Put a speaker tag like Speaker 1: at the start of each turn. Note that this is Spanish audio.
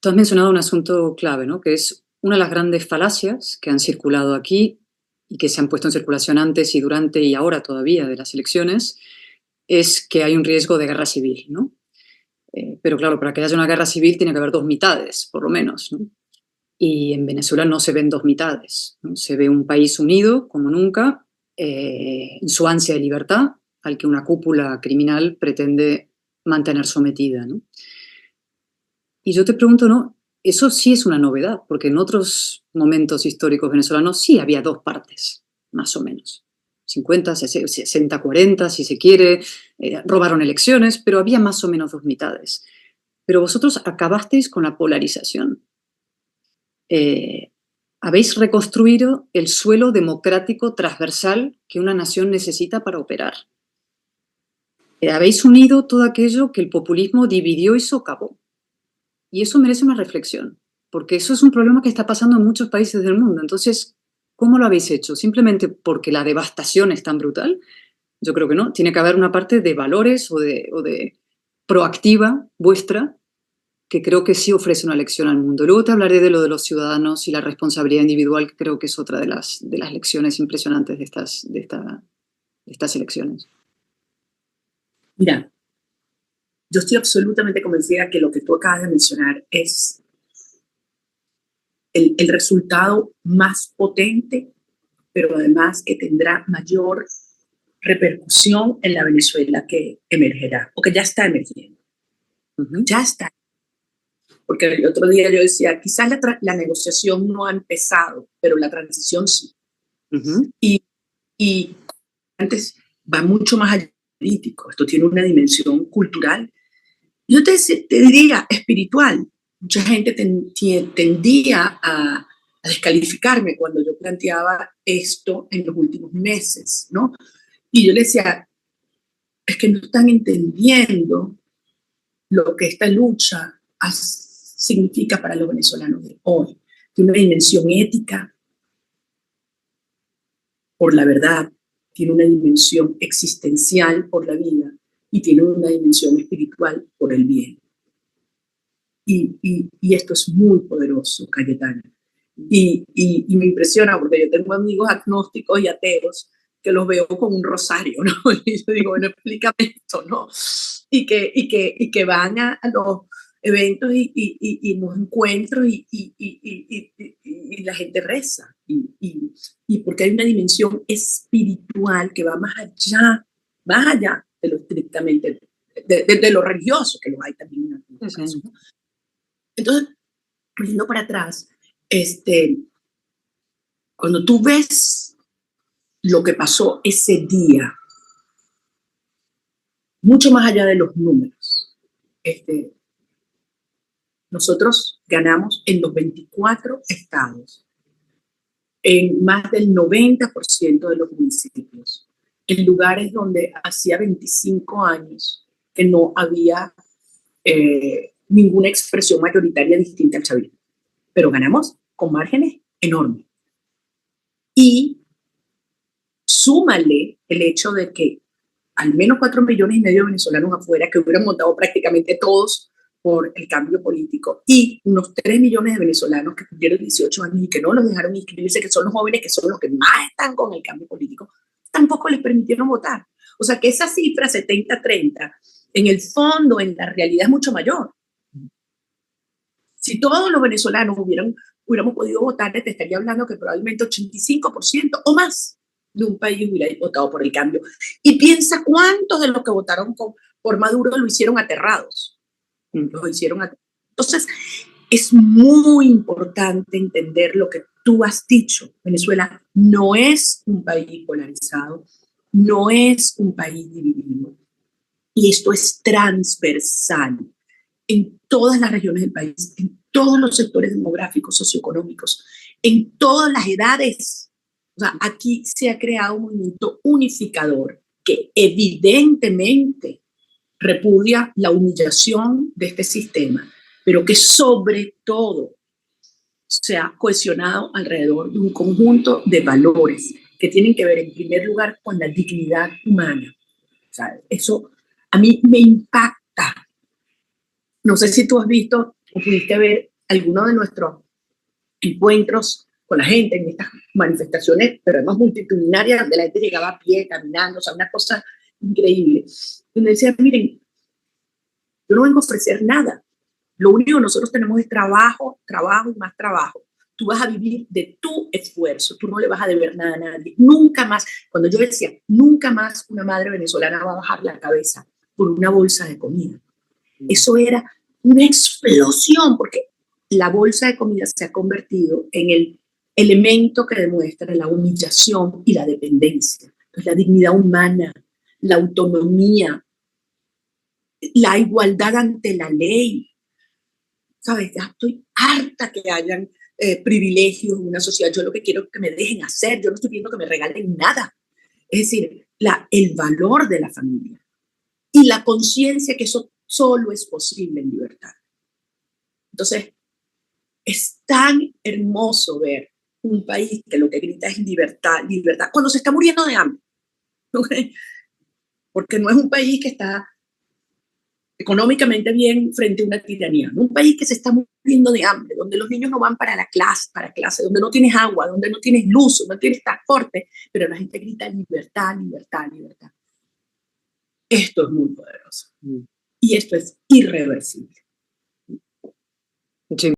Speaker 1: Tú has mencionado un asunto clave, ¿no? Que es una de las grandes falacias que han circulado aquí y que se han puesto en circulación antes y durante y ahora todavía de las elecciones, es que hay un riesgo de guerra civil, ¿no? Pero claro, para que haya una guerra civil tiene que haber dos mitades, por lo menos, ¿no? Y en Venezuela no se ven dos mitades, ¿no? Se ve un país unido como nunca, en su ansia de libertad, al que una cúpula criminal pretende mantener sometida, ¿no? Y yo te pregunto, ¿no? Eso sí es una novedad, porque en otros momentos históricos venezolanos sí había dos partes, más o menos. 50, 60, 40, si se quiere, robaron elecciones, pero había más o menos dos mitades. Pero vosotros acabasteis con la polarización. Eh, Habéis reconstruido el suelo democrático transversal que una nación necesita para operar. Habéis unido todo aquello que el populismo dividió y socavó. Y eso merece una reflexión, porque eso es un problema que está pasando en muchos países del mundo. Entonces, ¿cómo lo habéis hecho? ¿Simplemente porque la devastación es tan brutal? Yo creo que no. Tiene que haber una parte de valores o de proactiva vuestra que creo que sí ofrece una lección al mundo. Luego te hablaré de lo de los ciudadanos y la responsabilidad individual, que creo que es otra de las lecciones impresionantes de estas elecciones.
Speaker 2: Mira, yo estoy absolutamente convencida que lo que tú acabas de mencionar es el resultado más potente, pero además que tendrá mayor repercusión en la Venezuela que emergerá, o que ya está emergiendo. Ya está. Porque el otro día yo decía, quizás la negociación no ha empezado, pero la transición sí. Y antes va mucho más allá político. Esto tiene una dimensión cultural. Yo te diría espiritual. Mucha gente tendía a descalificarme cuando yo planteaba esto en los últimos meses, ¿no? Y yo le decía, es que no están entendiendo lo que esta lucha significa para los venezolanos de hoy. Tiene una dimensión ética por la verdad, tiene una dimensión existencial por la vida y tiene una dimensión espiritual por el bien. Y esto es muy poderoso, Cayetana. Y me impresiona porque yo tengo amigos agnósticos y ateos que los veo con un rosario, ¿no? Y yo digo, bueno, explícame esto, ¿no? Y que van a los eventos y los encuentros y la gente reza. Y porque hay una dimensión espiritual que va más allá de lo estrictamente, de lo religioso, que lo hay también en algunos casos. Entonces, yendo para atrás, cuando tú ves lo que pasó ese día, mucho más allá de los números, nosotros ganamos en los 24 estados, en más del 90% de los municipios, en lugares donde hacía 25 años que no había ninguna expresión mayoritaria distinta al chavismo. Pero ganamos con márgenes enormes. Y súmale el hecho de que al menos 4,5 millones de venezolanos afuera, que hubieran votado prácticamente todos por el cambio político, y unos 3 millones de venezolanos que cumplieron 18 años y que no los dejaron inscribirse, que son los jóvenes, que son los que más están con el cambio político, tampoco les permitieron votar. O sea que esa cifra 70-30, en el fondo, en la realidad es mucho mayor. Si todos los venezolanos hubiéramos podido votar, te estaría hablando que probablemente 85% o más de un país hubiera votado por el cambio. Y piensa cuántos de los que votaron por Maduro lo hicieron aterrados. Entonces, es muy importante entender lo que tú has dicho. Venezuela no es un país polarizado, no es un país dividido. Y esto es transversal en todas las regiones del país, en todos los sectores demográficos, socioeconómicos, en todas las edades. O sea, aquí se ha creado un movimiento unificador que evidentemente repudia la humillación de este sistema, pero que sobre todo se ha cohesionado alrededor de un conjunto de valores que tienen que ver en primer lugar con la dignidad humana. O sea, eso a mí me impacta. No sé si tú has visto o pudiste ver algunos de nuestros encuentros con la gente en estas manifestaciones, pero además multitudinarias, donde la gente llegaba a pie, caminando, o sea, una cosa increíble. Y me decía, miren, yo no vengo a ofrecer nada. Lo único que nosotros tenemos es trabajo, trabajo y más trabajo. Tú vas a vivir de tu esfuerzo, tú no le vas a deber nada a nadie. Nunca más, cuando yo decía, nunca más una madre venezolana va a bajar la cabeza por una bolsa de comida. Eso era una explosión, porque la bolsa de comida se ha convertido en el elemento que demuestra la humillación y la dependencia. Entonces, la dignidad humana, la autonomía, la igualdad ante la ley. ¿Sabes? Ya estoy harta que hayan privilegios en una sociedad. Yo lo que quiero es que me dejen hacer. Yo no estoy pidiendo que me regalen nada. Es decir, el valor de la familia y la conciencia que eso solo es posible en libertad. Entonces, es tan hermoso ver un país que lo que grita es libertad, libertad, cuando se está muriendo de hambre. ¿Okay? Porque no es un país que está económicamente bien frente a una tiranía. Un país que se está muriendo de hambre, donde los niños no van para clase, donde no tienes agua, donde no tienes luz, no tienes transporte, pero la gente grita libertad, libertad, libertad. Esto es muy poderoso. Y esto es irreversible.
Speaker 1: Sí.